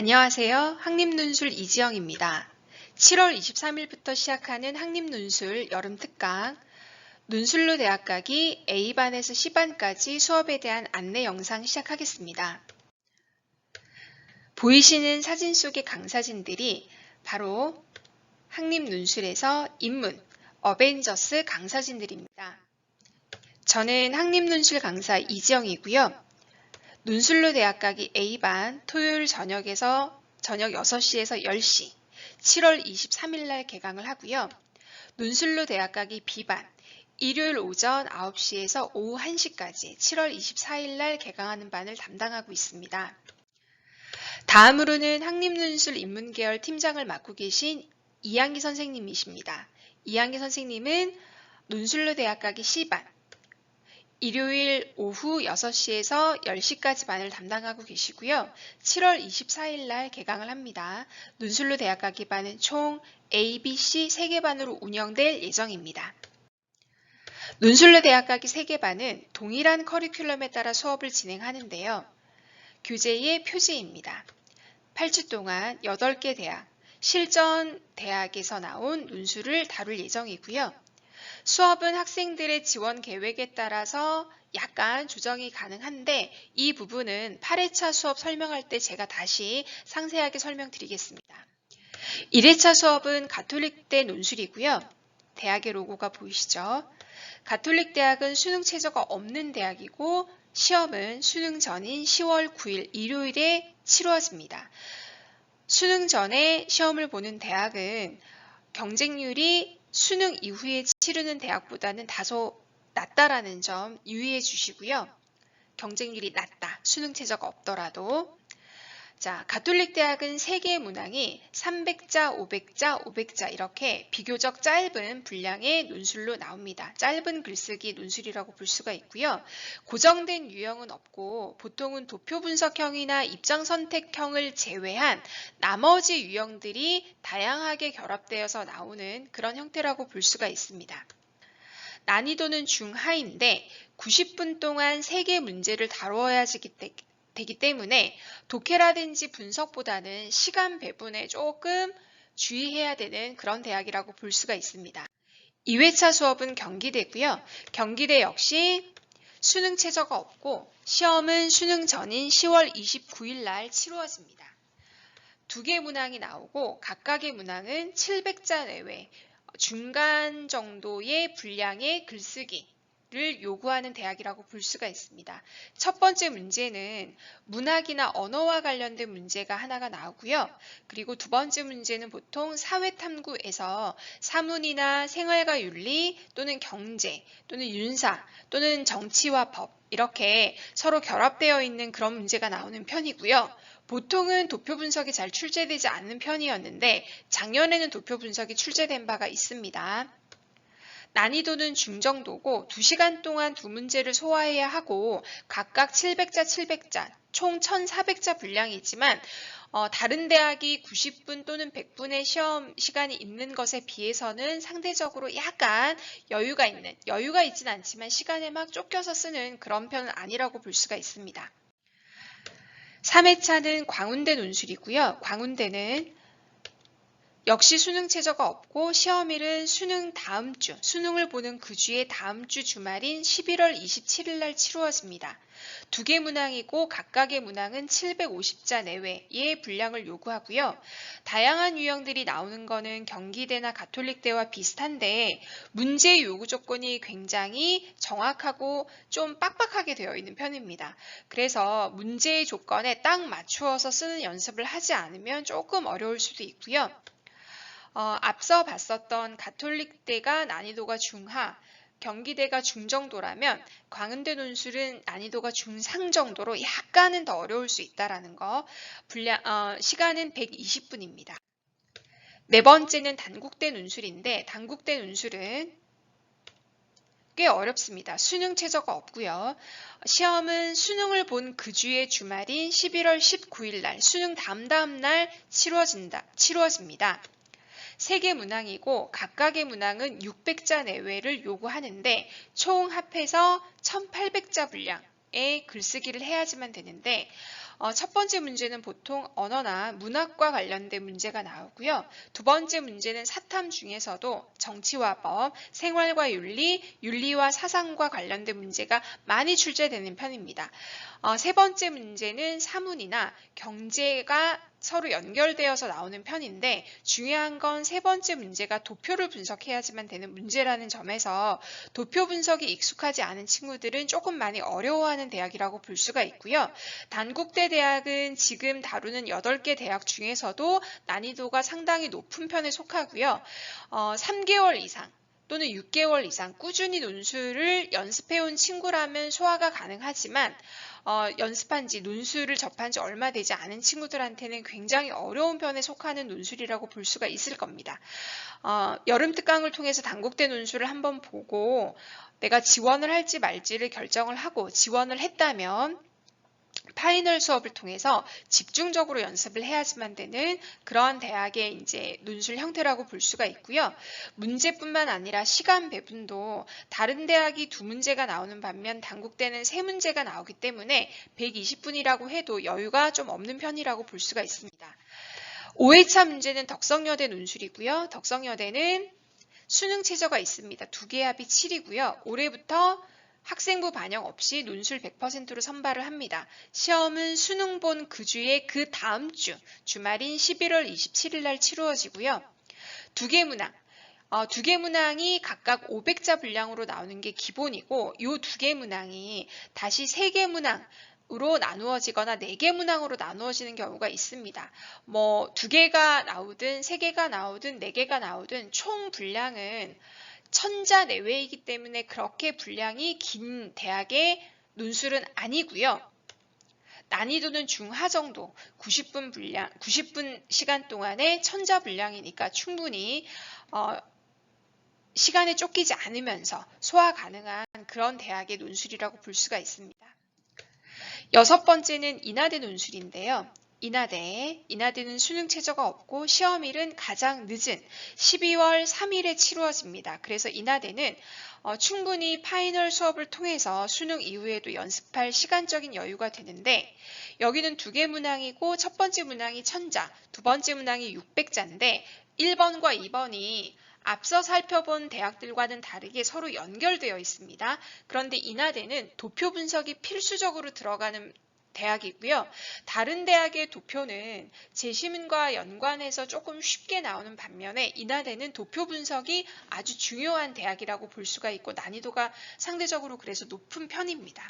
안녕하세요. 학립논술 이지영입니다. 7월 23일부터 시작하는 학립논술 여름특강 논술로 대학 가기 A반에서 C반까지 수업에 대한 안내 영상 시작하겠습니다. 보이시는 사진 속의 강사진들이 바로 학립논술에서 입문, 어벤져스 강사진들입니다. 저는 학립논술 강사 이지영이고요. 논술로 대학 가기 A반 토요일 저녁 6시에서 10시 7월 23일 날 개강을 하고요. 논술로 대학 가기 B반 일요일 오전 9시에서 오후 1시까지 7월 24일 날 개강하는 반을 담당하고 있습니다. 다음으로는 학립논술 인문계열 팀장을 맡고 계신 이한기 선생님이십니다. 이한기 선생님은 논술로 대학 가기 C반 일요일 오후 6시에서 10시까지 반을 담당하고 계시고요. 7월 24일 날 개강을 합니다. 논술로 대학 가기 반은 총 A, B, C 3개 반으로 운영될 예정입니다. 논술로 대학 가기 3개 반은 동일한 커리큘럼에 따라 수업을 진행하는데요. 교재의 표지입니다. 8주 동안 8개 대학, 실전 대학에서 나온 논술을 다룰 예정이고요. 수업은 학생들의 지원 계획에 따라서 약간 조정이 가능한데 이 부분은 8회차 수업 설명할 때 제가 다시 상세하게 설명드리겠습니다. 1회차 수업은 가톨릭대 논술이고요. 대학의 로고가 보이시죠? 가톨릭 대학은 수능 최저가 없는 대학이고 시험은 수능 전인 10월 9일 일요일에 치루어집니다. 수능 전에 시험을 보는 대학은 경쟁률이 수능 이후에 치르는 대학보다는 다소 낮다라는 점 유의해 주시고요. 경쟁률이 낮다. 수능 최저가 없더라도. 자, 가톨릭 대학은 3개의 문항이 300자, 500자, 500자 이렇게 비교적 짧은 분량의 논술로 나옵니다. 짧은 글쓰기 논술이라고 볼 수가 있고요. 고정된 유형은 없고 보통은 도표 분석형이나 입장 선택형을 제외한 나머지 유형들이 다양하게 결합되어서 나오는 그런 형태라고 볼 수가 있습니다. 난이도는 중하인데 90분 동안 3개 문제를 다루어야 되기 때문에 독해라든지 분석보다는 시간 배분에 조금 주의해야 되는 그런 대학이라고 볼 수가 있습니다. 2회차 수업은 경기대고요. 경기대 역시 수능 최저가 없고 시험은 수능 전인 10월 29일 날 치루어집니다. 2개 문항이 나오고 각각의 문항은 700자 내외 중간 정도의 분량의 글쓰기 를 요구하는 대학이라고 볼 수가 있습니다. 첫 번째 문제는 문학이나 언어와 관련된 문제가 하나가 나오고요. 그리고 두 번째 문제는 보통 사회탐구에서 사문이나 생활과 윤리 또는 경제 또는 윤사 또는 정치와 법 이렇게 서로 결합되어 있는 그런 문제가 나오는 편이고요. 보통은 도표 분석이 잘 출제되지 않는 편이었는데 작년에는 도표 분석이 출제된 바가 있습니다. 난이도는 중정도고 2시간 동안 2문제를 소화해야 하고 각각 700자, 700자, 총 1400자 분량이지만 다른 대학이 90분 또는 100분의 시험 시간이 있는 것에 비해서는 상대적으로 약간 여유가 있진 않지만 시간에 막 쫓겨서 쓰는 그런 편은 아니라고 볼 수가 있습니다. 3회차는 광운대 논술이고요. 광운대는 역시 수능 최저가 없고 시험일은 수능 다음 주, 수능을 보는 그 주의 다음 주 주말인 11월 27일 날 치루어집니다. 2개 문항이고 각각의 문항은 750자 내외의 분량을 요구하고요. 다양한 유형들이 나오는 거는 경기대나 가톨릭대와 비슷한데 문제 요구 조건이 굉장히 정확하고 좀 빡빡하게 되어 있는 편입니다. 그래서 문제의 조건에 딱 맞추어서 쓰는 연습을 하지 않으면 조금 어려울 수도 있고요. 앞서 봤었던 가톨릭대가 난이도가 중하, 경기대가 중정도라면 광운대 논술은 난이도가 중상 정도로 약간은 더 어려울 수 있다는 거. 시간은 120분입니다. 네 번째는 단국대 논술인데 단국대 논술은 꽤 어렵습니다. 수능 최저가 없고요. 시험은 수능을 본 그 주의 주말인 11월 19일 날 수능 다음 날 치루어집니다. 3개 문항이고 각각의 문항은 600자 내외를 요구하는데 총 합해서 1800자 분량의 글쓰기를 해야지만 되는데 첫 번째 문제는 보통 언어나 문학과 관련된 문제가 나오고요. 두 번째 문제는 사탐 중에서도 정치와 법, 생활과 윤리, 윤리와 사상과 관련된 문제가 많이 출제되는 편입니다. 세 번째 문제는 사문이나 경제가 서로 연결되어서 나오는 편인데 중요한 건 세 번째 문제가 도표를 분석해야지만 되는 문제라는 점에서 도표 분석이 익숙하지 않은 친구들은 조금 많이 어려워하는 대학이라고 볼 수가 있고요. 단국대 대학은 지금 다루는 8개 대학 중에서도 난이도가 상당히 높은 편에 속하고요. 3개월 이상 또는 6개월 이상 꾸준히 논술을 연습해온 친구라면 소화가 가능하지만 연습한 지, 논술을 접한 지 얼마 되지 않은 친구들한테는 굉장히 어려운 편에 속하는 논술이라고 볼 수가 있을 겁니다. 여름 특강을 통해서 단국대 논술을 한번 보고 내가 지원을 할지 말지를 결정을 하고 지원을 했다면 파이널 수업을 통해서 집중적으로 연습을 해야지만 되는 그런 대학의 이제 논술 형태라고 볼 수가 있고요. 문제뿐만 아니라 시간 배분도 다른 대학이 2문제가 나오는 반면 단국대는 3문제가 나오기 때문에 120분이라고 해도 여유가 좀 없는 편이라고 볼 수가 있습니다. 5회차 문제는 덕성여대 논술이고요. 덕성여대는 수능 최저가 있습니다. 2개 합이 7이고요. 올해부터 학생부 반영 없이 논술 100%로 선발을 합니다. 시험은 수능 본 그 주에 그 다음 주 주말인 11월 27일 날 치루어지고요. 2개 문항, 2개 문항이 각각 500자 분량으로 나오는 게 기본이고 이 2개 문항이 다시 3개 문항으로 나누어지거나 4개 문항으로 나누어지는 경우가 있습니다. 2개가 나오든 3개가 나오든 4개가 나오든 총 분량은 1000자 내외이기 때문에 그렇게 분량이 긴 대학의 논술은 아니고요. 난이도는 중하 정도, 90분 시간 동안에 1000자 분량이니까 충분히 시간에 쫓기지 않으면서 소화 가능한 그런 대학의 논술이라고 볼 수가 있습니다. 6번째는 인하대 논술인데요. 인하대는 수능 최저가 없고 시험일은 가장 늦은 12월 3일에 치루어집니다. 그래서 인하대는 충분히 파이널 수업을 통해서 수능 이후에도 연습할 시간적인 여유가 되는데 여기는 2개 문항이고 첫 번째 문항이 1000자, 두 번째 문항이 600자인데 1번과 2번이 앞서 살펴본 대학들과는 다르게 서로 연결되어 있습니다. 그런데 인하대는 도표 분석이 필수적으로 들어가는 대학이고요. 다른 대학의 도표는 제시문과 연관해서 조금 쉽게 나오는 반면에 인하대는 도표 분석이 아주 중요한 대학이라고 볼 수가 있고 난이도가 상대적으로 그래서 높은 편입니다.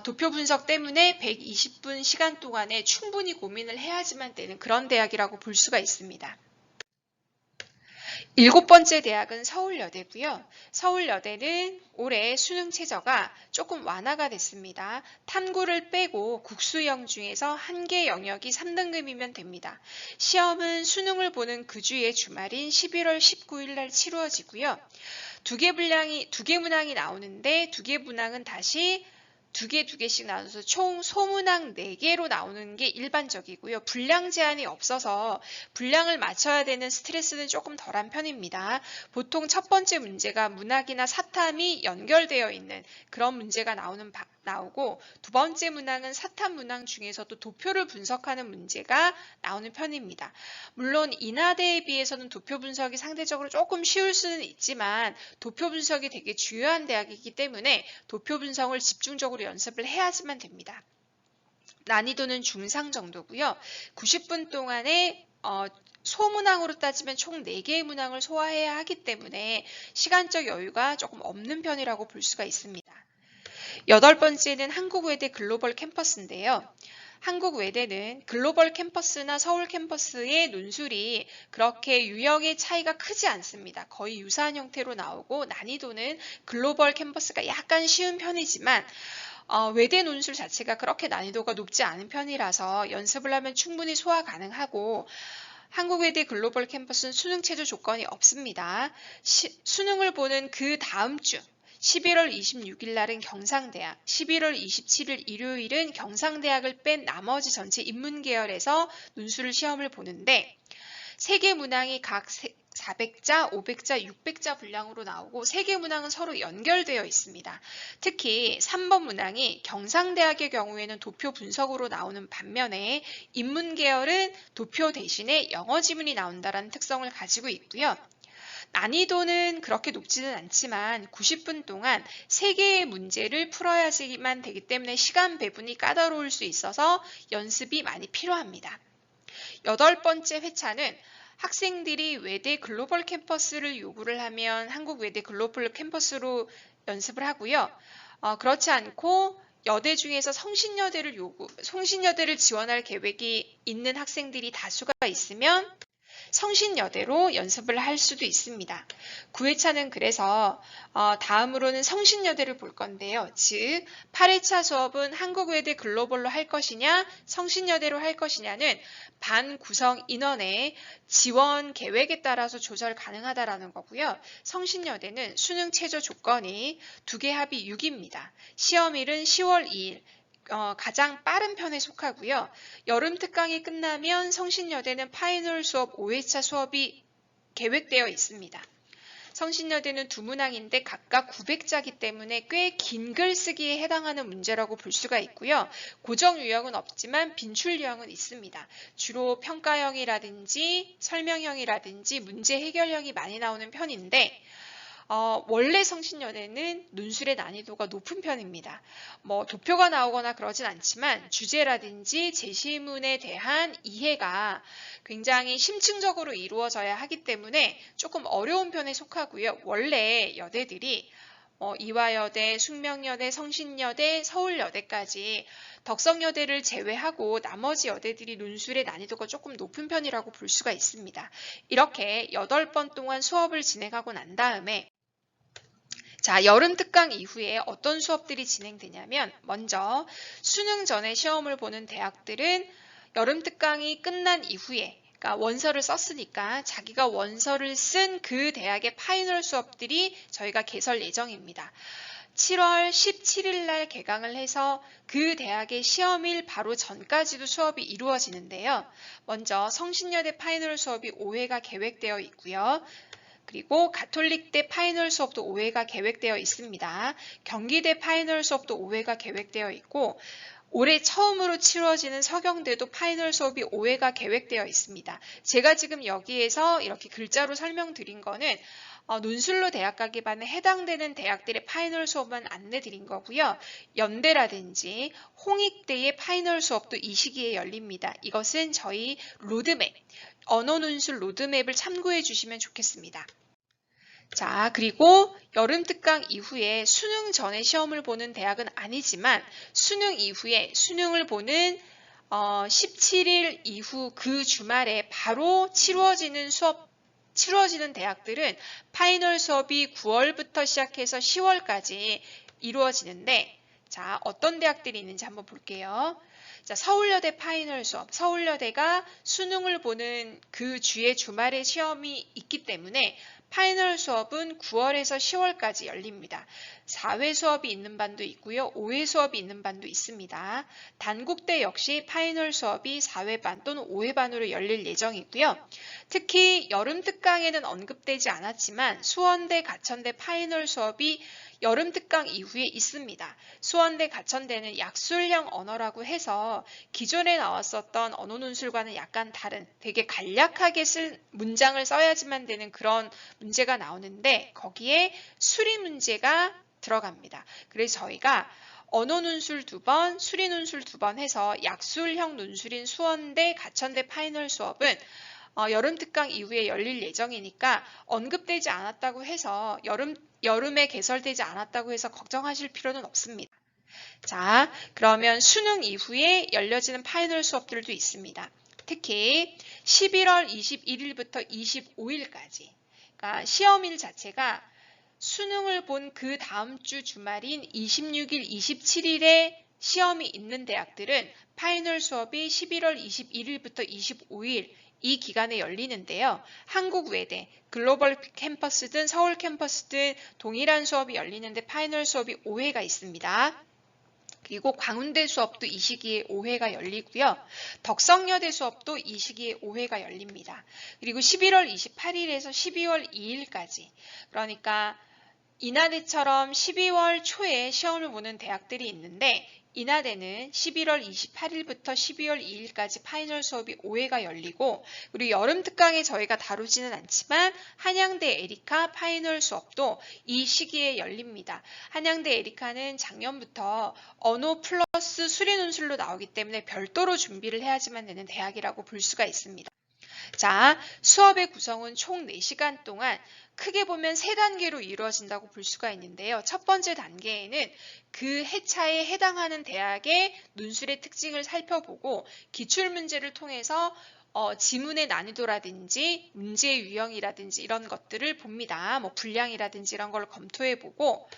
도표 분석 때문에 120분 시간 동안에 충분히 고민을 해야지만 되는 그런 대학이라고 볼 수가 있습니다. 7번째 대학은 서울여대고요. 서울여대는 올해 수능 최저가 조금 완화가 됐습니다. 탐구를 빼고 국수형 중에서 한 개 영역이 3등급이면 됩니다. 시험은 수능을 보는 그 주의 주말인 11월 19일 날 치루어지고요. 2개 문항이 나오는데 2개 문항은 다시 2개씩 나눠서 총 소문항 4개로 나오는 게 일반적이고요. 분량 제한이 없어서 분량을 맞춰야 되는 스트레스는 조금 덜한 편입니다. 보통 첫 번째 문제가 문학이나 사탐이 연결되어 있는 그런 문제가 나오고 두 번째 문항은 사탐 문항 중에서도 도표를 분석하는 문제가 나오는 편입니다. 물론 인하대에 비해서는 도표 분석이 상대적으로 조금 쉬울 수는 있지만 도표 분석이 되게 중요한 대학이기 때문에 도표 분석을 집중적으로 연습을 해야지만 됩니다. 난이도는 중상 정도고요. 90분 동안에 소문항으로 따지면 총 4개의 문항을 소화해야 하기 때문에 시간적 여유가 조금 없는 편이라고 볼 수가 있습니다. 8번째는 한국외대 글로벌 캠퍼스인데요. 한국외대는 글로벌 캠퍼스나 서울 캠퍼스의 논술이 그렇게 유형의 차이가 크지 않습니다. 거의 유사한 형태로 나오고 난이도는 글로벌 캠퍼스가 약간 쉬운 편이지만 외대 논술 자체가 그렇게 난이도가 높지 않은 편이라서 연습을 하면 충분히 소화 가능하고 한국외대 글로벌 캠퍼스는 수능 최저 조건이 없습니다. 수능을 보는 그 다음 주 11월 26일 날은 경상대학, 11월 27일 일요일은 경상대학을 뺀 나머지 전체 인문계열에서 논술을 시험을 보는데 3개 문항이 각 400자, 500자, 600자 분량으로 나오고 3개 문항은 서로 연결되어 있습니다. 특히 3번 문항이 경상대학의 경우에는 도표 분석으로 나오는 반면에 인문계열은 도표 대신에 영어 지문이 나온다는 특성을 가지고 있고요. 난이도는 그렇게 높지는 않지만 90분 동안 3개의 문제를 풀어야지만 되기 때문에 시간 배분이 까다로울 수 있어서 연습이 많이 필요합니다. 8번째 회차는 학생들이 외대 글로벌 캠퍼스를 요구를 하면 한국 외대 글로벌 캠퍼스로 연습을 하고요. 그렇지 않고 여대 중에서 성신여대를 지원할 계획이 있는 학생들이 다수가 있으면 성신여대로 연습을 할 수도 있습니다. 9회차는 그래서 다음으로는 성신여대를 볼 건데요. 즉 8회차 수업은 한국외대 글로벌로 할 것이냐 성신여대로 할 것이냐는 반 구성 인원의 지원 계획에 따라서 조절 가능하다라는 거고요. 성신여대는 수능 최저 조건이 2개 합이 6입니다. 시험일은 10월 2일. 가장 빠른 편에 속하고요. 여름 특강이 끝나면 성신여대는 파이널 수업 5회차 수업이 계획되어 있습니다. 성신여대는 2문항인데 각각 900자이기 때문에 꽤 긴 글쓰기에 해당하는 문제라고 볼 수가 있고요. 고정 유형은 없지만 빈출 유형은 있습니다. 주로 평가형이라든지 설명형이라든지 문제 해결형이 많이 나오는 편인데 원래 성신여대는 논술의 난이도가 높은 편입니다. 도표가 나오거나 그러진 않지만 주제라든지 제시문에 대한 이해가 굉장히 심층적으로 이루어져야 하기 때문에 조금 어려운 편에 속하고요. 원래 여대들이 이화여대, 숙명여대, 성신여대, 서울여대까지 덕성여대를 제외하고 나머지 여대들이 논술의 난이도가 조금 높은 편이라고 볼 수가 있습니다. 이렇게 8번 동안 수업을 진행하고 난 다음에 자, 여름 특강 이후에 어떤 수업들이 진행되냐면 먼저 수능 전에 시험을 보는 대학들은 여름 특강이 끝난 이후에 그러니까 원서를 썼으니까 자기가 원서를 쓴 그 대학의 파이널 수업들이 저희가 개설 예정입니다. 7월 17일 날 개강을 해서 그 대학의 시험일 바로 전까지도 수업이 이루어지는데요. 먼저 성신여대 파이널 수업이 5회가 계획되어 있고요. 그리고 가톨릭대 파이널 수업도 5회가 계획되어 있습니다. 경기대 파이널 수업도 5회가 계획되어 있고 올해 처음으로 치러지는 서경대도 파이널 수업이 5회가 계획되어 있습니다. 제가 지금 여기에서 이렇게 글자로 설명드린 거는 논술로 대학 가기 반에 해당되는 대학들의 파이널 수업만 안내드린 거고요. 연대라든지 홍익대의 파이널 수업도 이 시기에 열립니다. 이것은 저희 로드맵, 언어논술 로드맵을 참고해 주시면 좋겠습니다. 자, 그리고 여름 특강 이후에 수능 전에 시험을 보는 대학은 아니지만 수능 이후에 수능을 보는 17일 이후 그 주말에 바로 치루어지는 대학들은 파이널 수업이 9월부터 시작해서 10월까지 이루어지는데 자, 어떤 대학들이 있는지 한번 볼게요. 자, 서울여대 파이널 수업. 서울여대가 수능을 보는 그 주의 주말에 시험이 있기 때문에 파이널 수업은 9월에서 10월까지 열립니다. 4회 수업이 있는 반도 있고요. 5회 수업이 있는 반도 있습니다. 단국대 역시 파이널 수업이 4회 반 또는 5회 반으로 열릴 예정이고요. 특히 여름 특강에는 언급되지 않았지만 수원대, 가천대 파이널 수업이 여름 특강 이후에 있습니다. 수원대, 가천대는 약술형 언어라고 해서 기존에 나왔었던 언어 논술과는 약간 다른 되게 간략하게 쓸 문장을 써야지만 되는 그런 문제가 나오는데 거기에 수리 문제가 들어갑니다. 그래서 저희가 언어 논술 2번, 수리 논술 2번 해서 약술형 논술인 수원대, 가천대 파이널 수업은 여름 특강 이후에 열릴 예정이니까 언급되지 않았다고 해서 여름에 개설되지 않았다고 해서 걱정하실 필요는 없습니다. 자, 그러면 수능 이후에 열려지는 파이널 수업들도 있습니다. 특히 11월 21일부터 25일까지 그러니까 시험일 자체가 수능을 본 그 다음 주 주말인 26일, 27일에 시험이 있는 대학들은 파이널 수업이 11월 21일부터 25일 이 기간에 열리는데요. 한국 외대, 글로벌 캠퍼스든 서울 캠퍼스든 동일한 수업이 열리는데 파이널 수업이 5회가 있습니다. 그리고 광운대 수업도 이 시기에 5회가 열리고요. 덕성여대 수업도 이 시기에 5회가 열립니다. 그리고 11월 28일에서 12월 2일까지, 그러니까 인하대처럼 12월 초에 시험을 보는 대학들이 있는데, 인하대는 11월 28일부터 12월 2일까지 파이널 수업이 5회가 열리고, 그리고 여름 특강에 저희가 다루지는 않지만 한양대 에리카 파이널 수업도 이 시기에 열립니다. 한양대 에리카는 작년부터 언어 플러스 수리 논술로 나오기 때문에 별도로 준비를 해야지만 되는 대학이라고 볼 수가 있습니다. 자, 수업의 구성은 총 4시간 동안 크게 보면 3단계로 이루어진다고 볼 수가 있는데요. 첫 번째 단계에는 그 해차에 해당하는 대학의 논술의 특징을 살펴보고 기출문제를 통해서 지문의 난이도라든지 문제의 유형이라든지 이런 것들을 봅니다. 뭐 분량이라든지 이런 걸 검토해보고,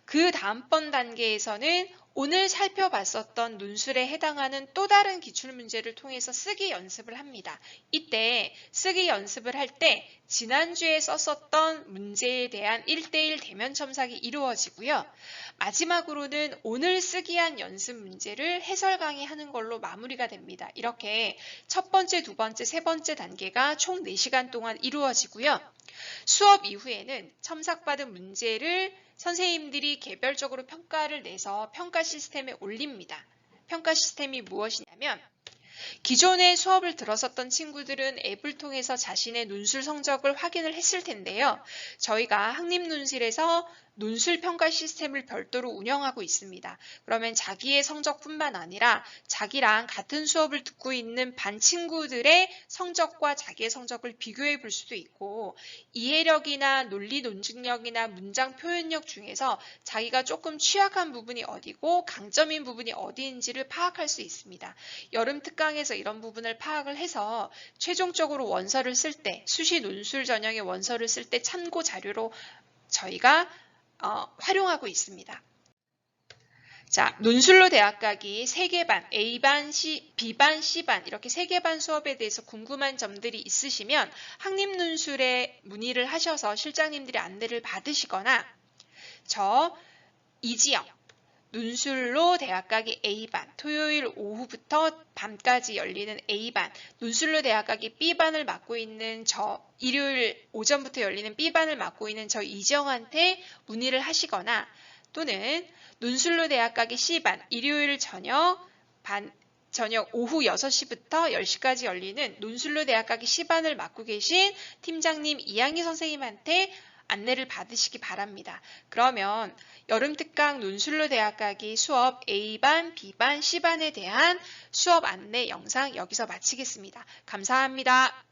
그 다음번 단계에서는 오늘 살펴봤었던 논술에 해당하는 또 다른 기출문제를 통해서 쓰기 연습을 합니다. 이때 쓰기 연습을 할 때 지난주에 썼었던 문제에 대한 1대1 대면 첨삭이 이루어지고요. 마지막으로는 오늘 쓰기한 연습 문제를 해설 강의하는 걸로 마무리가 됩니다. 이렇게 첫 번째, 두 번째, 세 번째 단계가 총 4시간 동안 이루어지고요. 수업 이후에는 첨삭받은 문제를 선생님들이 개별적으로 평가를 내서 평가 시스템에 올립니다. 평가 시스템이 무엇이냐면, 기존에 수업을 들었었던 친구들은 앱을 통해서 자신의 논술 성적을 확인을 했을 텐데요. 저희가 학립논술에서 논술 평가 시스템을 별도로 운영하고 있습니다. 그러면 자기의 성적뿐만 아니라 자기랑 같은 수업을 듣고 있는 반 친구들의 성적과 자기의 성적을 비교해 볼 수도 있고, 이해력이나 논리 논증력이나 문장 표현력 중에서 자기가 조금 취약한 부분이 어디고 강점인 부분이 어디인지를 파악할 수 있습니다. 여름 특강에서 이런 부분을 파악을 해서 최종적으로 원서를 쓸 때, 수시 논술 전형의 원서를 쓸 때 참고 자료로 저희가 활용하고 있습니다. 자, 논술로 대학 가기 3개 반, A반, B반, C반 이렇게 3개 반 수업에 대해서 궁금한 점들이 있으시면 학립논술에 문의를 하셔서 실장님들의 안내를 받으시거나, 저 이지영 논술로 대학 가기 A반, 토요일 오후부터 밤까지 열리는 A반, 논술로 대학 가기 B반을 맡고 있는 저 일요일 오전부터 열리는 B반을 맡고 있는 저 이지영한테 문의를 하시거나, 또는 논술로 대학 가기 C반, 일요일 저녁 오후 6시부터 10시까지 열리는 논술로 대학 가기 C반을 맡고 계신 팀장님 이양희 선생님한테 안내를 받으시기 바랍니다. 그러면 여름특강 논술로 대학 가기 수업 A반, B반, C반에 대한 수업 안내 영상 여기서 마치겠습니다. 감사합니다.